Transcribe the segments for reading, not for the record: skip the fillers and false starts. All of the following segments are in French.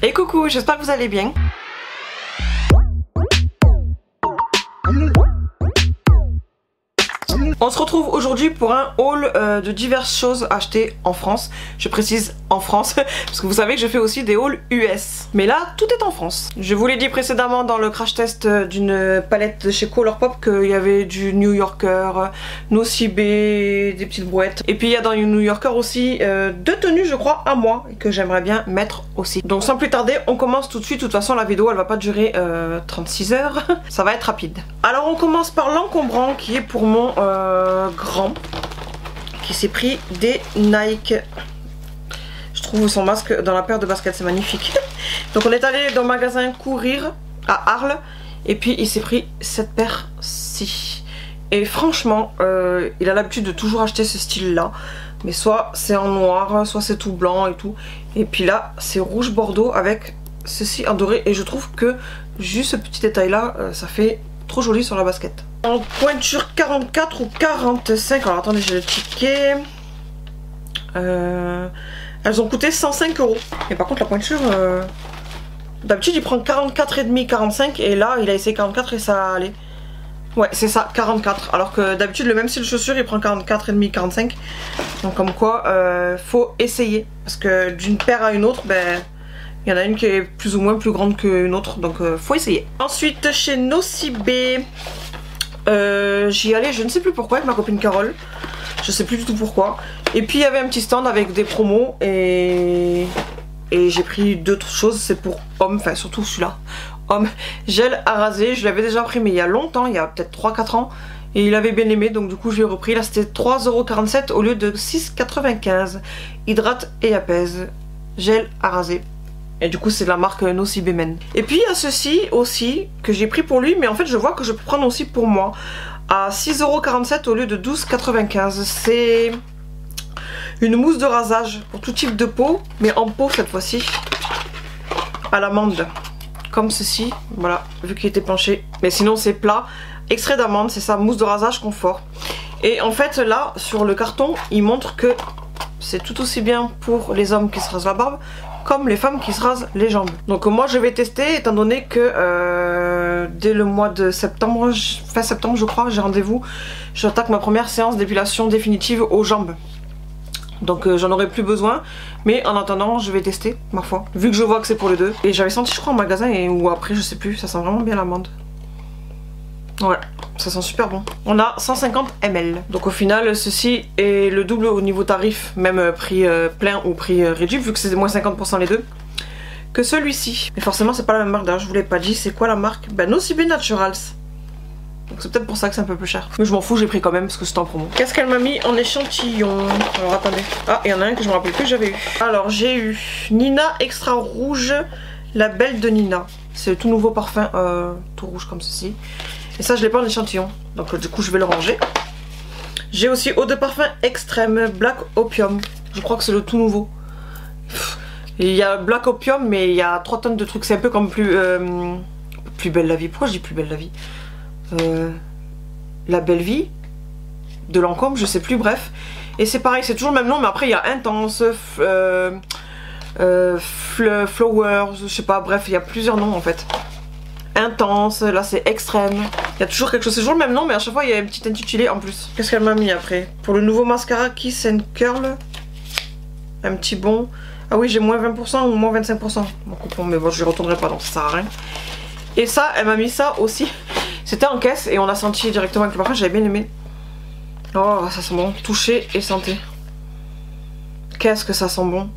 Et coucou, j'espère que vous allez bien. On se retrouve aujourd'hui pour un haul de diverses choses achetées en France. Je précise en France, parce que vous savez que je fais aussi des hauls US. Mais là, tout est en France. Je vous l'ai dit précédemment dans le crash test d'une palette de chez Colourpop qu'il y avait du New Yorker, Nocibé, des petites brouettes. Et puis il y a dans New Yorker aussi deux tenues, je crois, à moi, que j'aimerais bien mettre aussi. Donc sans plus tarder, on commence tout de suite. De toute façon, la vidéo, elle va pas durer 36 heures. Ça va être rapide. Alors on commence par l'encombrant qui est pour mon grand, qui s'est pris des Nike. Je trouve son masque dans la paire de baskets, c'est magnifique. Donc on est allé dans le magasin Courir à Arles et puis il s'est pris cette paire-ci. Et franchement, il a l'habitude de toujours acheter ce style-là. Mais soit c'est en noir, soit c'est tout blanc et tout. Et puis là, c'est rouge bordeaux avec ceci en doré. Et je trouve que juste ce petit détail-là, ça fait trop joli sur la basket. En pointure 44 ou 45, alors attendez, j'ai le ticket. Elles ont coûté 105 €. Et par contre la pointure, d'habitude il prend 44,5, 45 et là il a essayé 44 et ça allait. Ouais c'est ça, 44. Alors que d'habitude le même style de chaussure il prend 44,5, 45. Donc comme quoi faut essayer. Parce que d'une paire à une autre, ben il y en a une qui est plus ou moins plus grande qu'une autre. Donc faut essayer. Ensuite chez Nocibé, j'y allais, je ne sais plus pourquoi, avec ma copine Carole. Je sais plus du tout pourquoi. Et puis il y avait un petit stand avec des promos et j'ai pris d'autres choses. C'est pour homme, enfin surtout celui-là. Homme, gel à raser. Je l'avais déjà pris mais il y a longtemps, il y a peut-être 3-4 ans. Et il avait bien aimé, donc du coup je l'ai repris. Là c'était 3,47 € au lieu de 6,95 €. Hydrate et apaise. Gel à raser. Et du coup c'est de la marque Nocibé Men. Et puis il y a ceci aussi que j'ai pris pour lui, mais en fait je vois que je peux prendre aussi pour moi à 6,47 € au lieu de 12,95 €. C'est une mousse de rasage pour tout type de peau, mais en peau cette fois-ci, à l'amande, comme ceci. Voilà, vu qu'il était penché. Mais sinon c'est plat, extrait d'amande, c'est ça, mousse de rasage confort. Et en fait là sur le carton il montre que c'est tout aussi bien pour les hommes qui se rasent la barbe comme les femmes qui se rasent les jambes. Donc moi je vais tester étant donné que dès le mois de septembre, fin septembre je crois, j'ai rendez-vous. J'attaque ma première séance d'épilation définitive aux jambes. Donc j'en aurai plus besoin. Mais en attendant je vais tester ma foi. Vu que je vois que c'est pour les deux. Et j'avais senti je crois en magasin ou après je sais plus. Ça sent vraiment bien l'amande. Ouais, ça sent super bon. On a 150 ml. Donc au final ceci est le double au niveau tarif, même prix plein ou prix réduit, vu que c'est moins 50% les deux, que celui-ci. Mais forcément c'est pas la même marque, d'ailleurs je vous l'ai pas dit. C'est quoi la marque? Ben Nocibé Naturals. Donc c'est peut-être pour ça que c'est un peu plus cher. Mais je m'en fous, j'ai pris quand même parce que c'était en promo. Qu'est-ce qu'elle m'a mis en échantillon? Alors attendez. Ah, il y en a un que je me rappelle plus que j'avais eu. Alors j'ai eu Nina Extra Rouge, la belle de Nina. C'est le tout nouveau parfum tout rouge comme ceci. Et ça je l'ai pas en échantillon, donc du coup je vais le ranger. J'ai aussi eau de parfum extrême Black Opium. Je crois que c'est le tout nouveau. Il y a Black Opium mais il y a 3 tonnes de trucs. C'est un peu comme plus belle la vie. Pourquoi je dis plus belle la vie? La belle vie de Lancôme, je sais plus, bref. Et c'est pareil, c'est toujours le même nom mais après il y a Intense, Flowers, je sais pas, bref il y a plusieurs noms en fait. Intense, là c'est extrême. Il y a toujours quelque chose, c'est toujours le même nom mais à chaque fois il y a un petit intitulé en plus. Qu'est-ce qu'elle m'a mis après? Pour le nouveau mascara Kiss and Curl, un petit bon. Ah oui j'ai moins 20% ou moins 25%. Bon, coupon, mais bon je ne retournerai pas donc ça sert à rien. Et ça elle m'a mis ça aussi. C'était en caisse et on a senti directement avec le parfum, j'avais bien aimé. Oh ça sent bon, toucher et santé. Qu'est-ce que ça sent bon.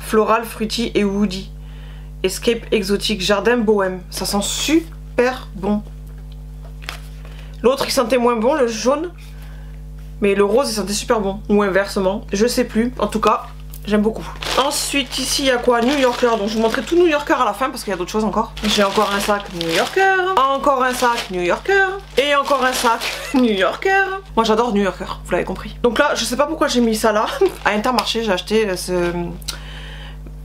Floral, fruity et woody. Escape exotique, jardin bohème. Ça sent super bon. L'autre il sentait moins bon, le jaune. Mais le rose il sentait super bon. Ou inversement, je sais plus. En tout cas, j'aime beaucoup. Ensuite ici il y a quoi? New Yorker. Donc je vous montrerai tout New Yorker à la fin parce qu'il y a d'autres choses encore. J'ai encore un sac New Yorker. Encore un sac New Yorker. Et encore un sac New Yorker. Moi j'adore New Yorker, vous l'avez compris. Donc là je sais pas pourquoi j'ai mis ça là. À Intermarché j'ai acheté ce...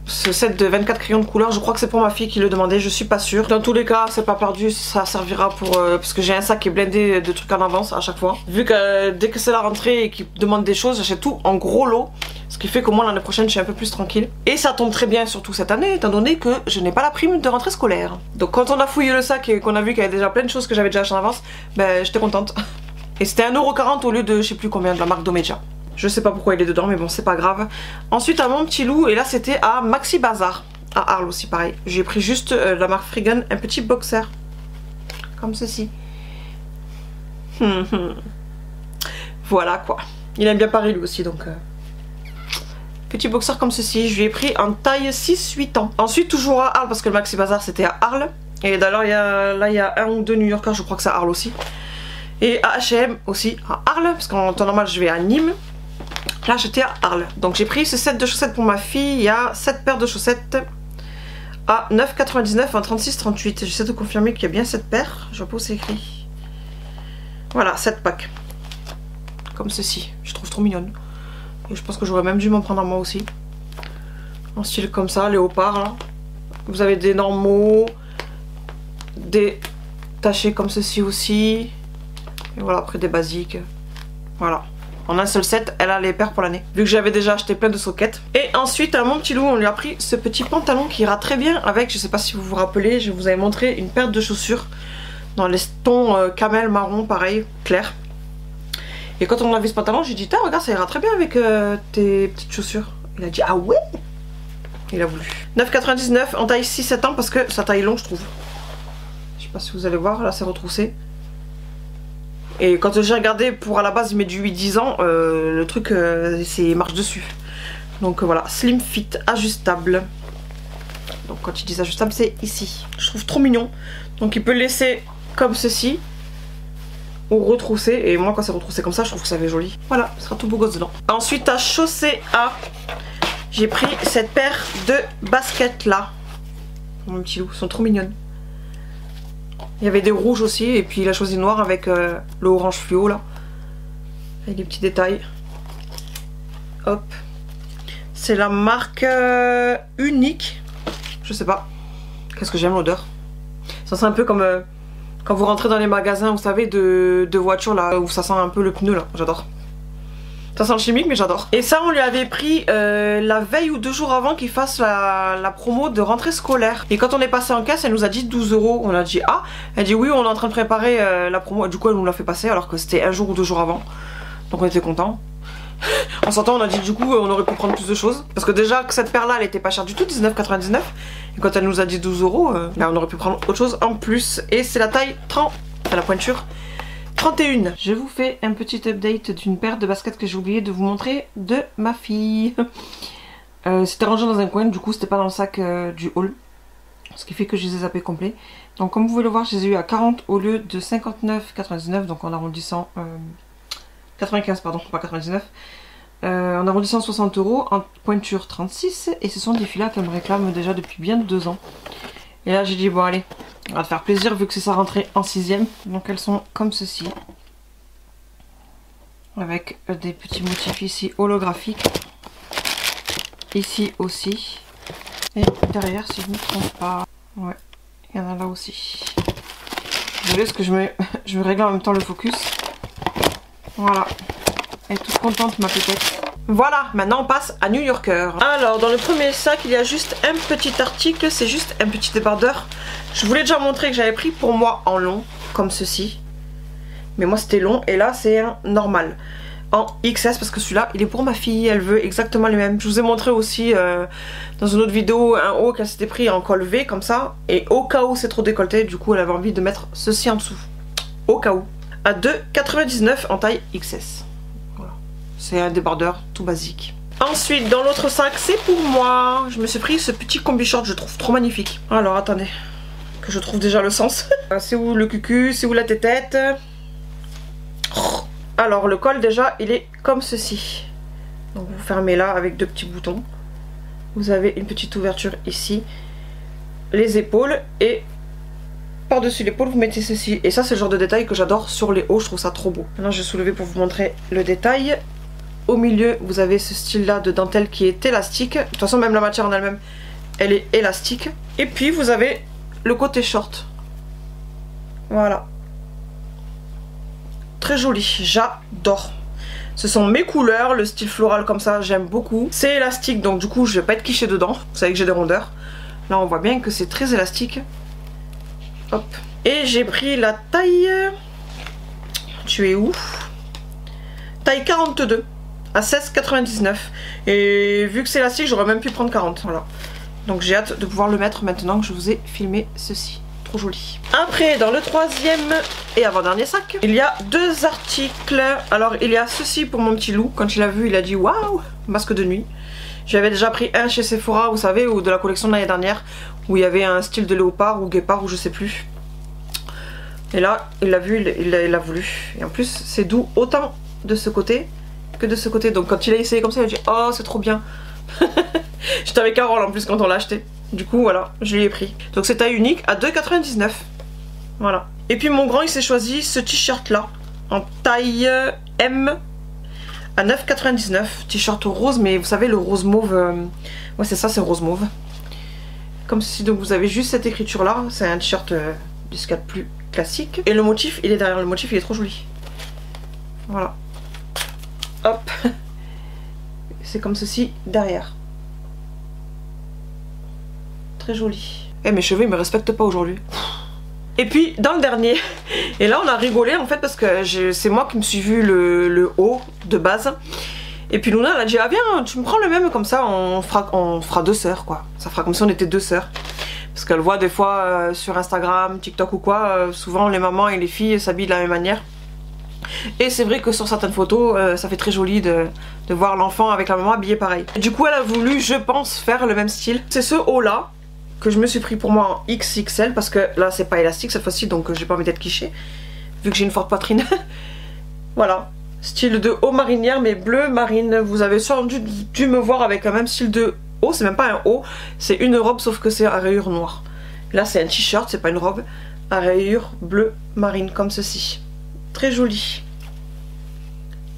Ce set de 24 crayons de couleur, je crois que c'est pour ma fille qui le demandait, je suis pas sûre. Dans tous les cas, c'est pas perdu, ça servira pour... parce que j'ai un sac qui est blindé de trucs en avance à chaque fois. Vu que dès que c'est la rentrée et qu'ils demandent des choses, j'achète tout en gros lot. Ce qui fait que moi l'année prochaine je suis un peu plus tranquille. Et ça tombe très bien surtout cette année étant donné que je n'ai pas la prime de rentrée scolaire. Donc quand on a fouillé le sac et qu'on a vu qu'il y avait déjà plein de choses que j'avais déjà achetées en avance, ben j'étais contente. Et c'était 1,40 € au lieu de je sais plus combien de la marque Domeja. Je sais pas pourquoi il est dedans mais bon c'est pas grave. Ensuite à Mon Petit Loup et là c'était à Maxi Bazar. À Arles aussi pareil. J'ai pris juste la marque Freegan, un petit boxer. Comme ceci. Voilà quoi. Il aime bien Paris lui aussi donc... Petit boxer comme ceci, je lui ai pris en taille 6-8 ans. Ensuite toujours à Arles parce que le Maxi Bazar c'était à Arles. Et d'ailleurs là il y a un ou deux New Yorkers, je crois que c'est à Arles aussi. Et à H&M aussi à Arles parce qu'en temps normal je vais à Nîmes. Là j'étais à Arles. Donc j'ai pris ce set de chaussettes pour ma fille. Il y a 7 paires de chaussettes à 9,99 en 36-38. J'essaie de confirmer qu'il y a bien cette paire. Je vois pas où c'est écrit. Voilà, 7 packs. Comme ceci. Je trouve trop mignonne. Et je pense que j'aurais même dû m'en prendre à moi aussi. En style comme ça, léopard là. Vous avez des normaux. Des tachés comme ceci aussi. Et voilà, après des basiques. Voilà. En un seul set, elle a les paires pour l'année. Vu que j'avais déjà acheté plein de soquettes. Et ensuite, à Mon Petit Loup, on lui a pris ce petit pantalon qui ira très bien avec, je sais pas si vous vous rappelez, je vous avais montré une paire de chaussures dans les tons camel marron, pareil, clair. Et quand on a vu ce pantalon, j'ai dit, regarde, ça ira très bien avec tes petites chaussures. Il a dit, ah ouais? Il a voulu. 9,99 en taille 6-7 ans parce que sa taille longue, je trouve. Je sais pas si vous allez voir, là c'est retroussé. Et quand j'ai regardé pour à la base il met du 8-10 ans, le truc c'est marche dessus. Donc voilà, slim fit, ajustable. Donc quand ils disent ajustable c'est ici. Je trouve trop mignon. Donc il peut le laisser comme ceci. Ou retrousser. Et moi quand c'est retroussé comme ça je trouve que ça fait joli. Voilà, ce sera tout beau gosse dedans. Ensuite à chaussée A, j'ai pris cette paire de baskets là. Mon petit loup, elles sont trop mignonnes. Il y avait des rouges aussi et puis il a choisi noir avec le orange fluo là. Avec des petits détails. Hop. C'est la marque Unique. Je sais pas. Qu'est-ce que j'aime l'odeur. Ça sent un peu comme quand vous rentrez dans les magasins, vous savez, de voitures là, où ça sent un peu le pneu là. J'adore. Ça sent le chimique mais j'adore. Et ça on lui avait pris la veille ou 2 jours avant qu'il fasse la promo de rentrée scolaire. Et quand on est passé en caisse elle nous a dit 12 €. On a dit ah. Elle dit oui on est en train de préparer la promo. Et du coup elle nous l'a fait passer alors que c'était 1 jour ou 2 jours avant. Donc on était contents. En sortant on a dit du coup on aurait pu prendre plus de choses. Parce que déjà que cette paire là elle était pas chère du tout, 19,99. Et quand elle nous a dit 12 €, on aurait pu prendre autre chose en plus. Et c'est la taille 30, enfin la pointure 31. Je vous fais un petit update d'une paire de baskets que j'ai oublié de vous montrer de ma fille. C'était rangé dans un coin, du coup c'était pas dans le sac du haul. Ce qui fait que je les ai zappés complets. Donc comme vous pouvez le voir, je les ai eu à 40 au lieu de 59,99. Donc en arrondissant... 95 pardon, pas 99. En arrondissant 60 € en pointure 36. Et ce sont des filets qu'elle me réclame déjà depuis bien 2 ans. Et là j'ai dit bon allez, on va te faire plaisir vu que c'est sa rentrée en 6ème. Donc elles sont comme ceci. Avec des petits motifs ici holographiques. Ici aussi. Et derrière si je ne me trompe pas. Ouais, il y en a là aussi. Désolée parce que je me règle en même temps le focus. Voilà. Elle est toute contente ma petite. Voilà, maintenant on passe à New Yorker. Alors dans le premier sac il y a juste un petit article, c'est juste un petit débardeur. Je voulais déjà montrer que j'avais pris pour moi en long, comme ceci. Mais moi c'était long et là c'est un normal. En XS parce que celui-là il est pour ma fille, elle veut exactement les mêmes. Je vous ai montré aussi dans une autre vidéo un haut qu'elle s'était pris en col V comme ça. Et au cas où c'est trop décolleté, du coup elle avait envie de mettre ceci en dessous. Au cas où. À 2,99 en taille XS. C'est un débardeur tout basique. Ensuite, dans l'autre sac, c'est pour moi. Je me suis pris ce petit combi short, je trouve trop magnifique. Alors, attendez, que je trouve déjà le sens. C'est où le cucu, c'est où la tétette. Alors, le col, déjà, il est comme ceci. Donc, vous fermez là avec 2 petits boutons. Vous avez une petite ouverture ici. Les épaules et... par-dessus l'épaule, vous mettez ceci. Et ça, c'est le genre de détail que j'adore sur les hauts. Je trouve ça trop beau. Maintenant, je vais soulever pour vous montrer le détail. Au milieu, vous avez ce style-là de dentelle qui est élastique. De toute façon, même la matière en elle-même, elle est élastique. Et puis vous avez le côté short. Voilà. Très joli, j'adore. Ce sont mes couleurs, le style floral comme ça, j'aime beaucoup. C'est élastique, donc du coup je vais pas être quichée dedans. Vous savez que j'ai des rondeurs. Là on voit bien que c'est très élastique. Hop. Et j'ai pris la taille... Tu es où? Taille 42 à 16,99. Et vu que c'est élastique, j'aurais même pu prendre 40. Voilà. Donc j'ai hâte de pouvoir le mettre maintenant que je vous ai filmé ceci. Trop joli. Après, dans le troisième et avant-dernier sac, il y a deux articles. Alors il y a ceci pour mon petit loup. Quand il a vu, il a dit waouh, masque de nuit. J'avais déjà pris un chez Sephora, vous savez, ou de la collection de l'année dernière, où il y avait un style de léopard ou guépard ou je sais plus. Et là, il l'a vu, il l'a voulu. Et en plus, c'est doux autant de ce côté que de ce côté. Donc quand il a essayé comme ça, il a dit oh c'est trop bien. J'étais avec Carole en plus quand on l'a acheté. Du coup voilà, je lui ai pris. Donc c'est taille unique à 2,99. Voilà. Et puis mon grand il s'est choisi ce t-shirt là en taille M à 9,99. T-shirt rose, mais vous savez le rose mauve. Ouais c'est ça, c'est rose mauve. Comme ceci, donc vous avez juste cette écriture là. C'est un t-shirt de ce qu'il y a de plus classique. Et le motif il est derrière, le motif il est trop joli. Voilà. Hop. C'est comme ceci derrière. Très joli. Eh mes cheveux ils me respectent pas aujourd'hui. Et puis dans le dernier, et là on a rigolé en fait parce que c'est moi qui me suis vu le haut de base. Et puis Luna elle a dit ah viens tu me prends le même comme ça on fera deux sœurs quoi. Ça fera comme si on était deux sœurs. Parce qu'elle voit des fois sur Instagram, TikTok ou quoi, souvent les mamans et les filles s'habillent de la même manière. Et c'est vrai que sur certaines photos, ça fait très joli de voir l'enfant avec la maman habillée pareil. Et du coup elle a voulu, je pense, faire le même style. C'est ce haut là que je me suis pris pour moi en XXL parce que là c'est pas élastique cette fois-ci donc j'ai pas envie d'être quichée vu que j'ai une forte poitrine. Voilà, style de haut marinière mais bleu marine. Vous avez sûrement dû me voir avec un même style de haut, c'est même pas un haut, c'est une robe sauf que c'est à rayures noires. Là c'est un t-shirt, c'est pas une robe, à rayures bleu marine comme ceci. Très joli.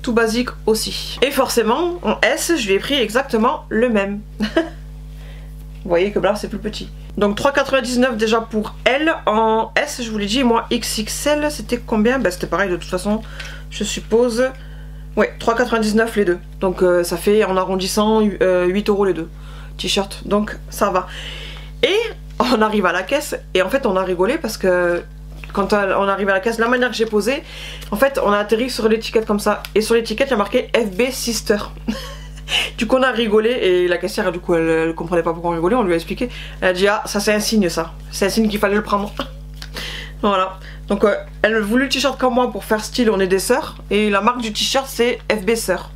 Tout basique aussi. Et forcément en S je lui ai pris exactement le même. Vous voyez que là c'est plus petit. Donc 3,99 déjà pour elle. En S je vous l'ai dit, moi XXL c'était combien? Bah c'était pareil de toute façon je suppose. Ouais 3,99 les deux. Donc ça fait en arrondissant 8 € les deux t-shirts. Donc ça va. Et on arrive à la caisse et en fait on a rigolé parce que quand on arrive à la caisse, la manière que j'ai posé, en fait on a atterri sur l'étiquette comme ça. Et sur l'étiquette il y a marqué FB Sister. Du coup on a rigolé et la caissière du coup elle comprenait pas pourquoi on rigolait, on lui a expliqué. Elle a dit ah ça c'est un signe ça, c'est un signe qu'il fallait le prendre. Voilà, donc elle a voulu le t-shirt comme moi pour faire style on est des sœurs. Et la marque du t-shirt c'est FB Sœur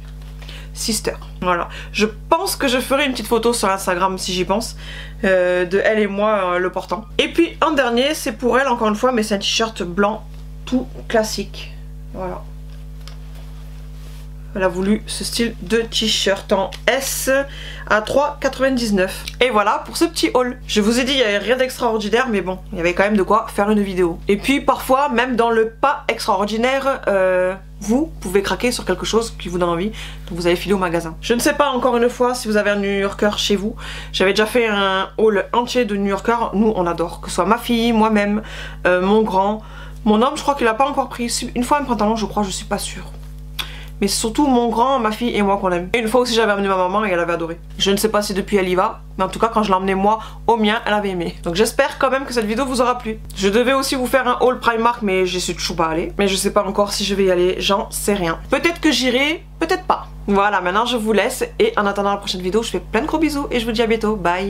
Sister. Voilà, je pense que je ferai une petite photo sur Instagram si j'y pense de elle et moi le portant. Et puis en dernier c'est pour elle encore une fois mais c'est un t-shirt blanc tout classique. Voilà. Elle a voulu ce style de t-shirt en S à 3,99. Et voilà pour ce petit haul. Je vous ai dit il n'y avait rien d'extraordinaire mais bon, il y avait quand même de quoi faire une vidéo. Et puis parfois même dans le pas extraordinaire, vous pouvez craquer sur quelque chose qui vous donne envie. Donc vous allez filer au magasin. Je ne sais pas encore une fois si vous avez un New Yorker chez vous. J'avais déjà fait un haul entier de New Yorker. Nous on adore. Que ce soit ma fille, moi-même, mon grand. Mon homme je crois qu'il n'a pas encore pris une fois un pantalon je crois, je suis pas sûre. Mais surtout mon grand, ma fille et moi qu'on aime. Et une fois aussi j'avais amené ma maman et elle avait adoré. Je ne sais pas si depuis elle y va, mais en tout cas quand je l'ai emmené moi au mien, elle avait aimé. Donc j'espère quand même que cette vidéo vous aura plu. Je devais aussi vous faire un haul Primark mais j'y suis toujours pas allée. Mais je sais pas encore si je vais y aller, j'en sais rien. Peut-être que j'irai, peut-être pas. Voilà, maintenant je vous laisse et en attendant la prochaine vidéo, je fais plein de gros bisous et je vous dis à bientôt. Bye.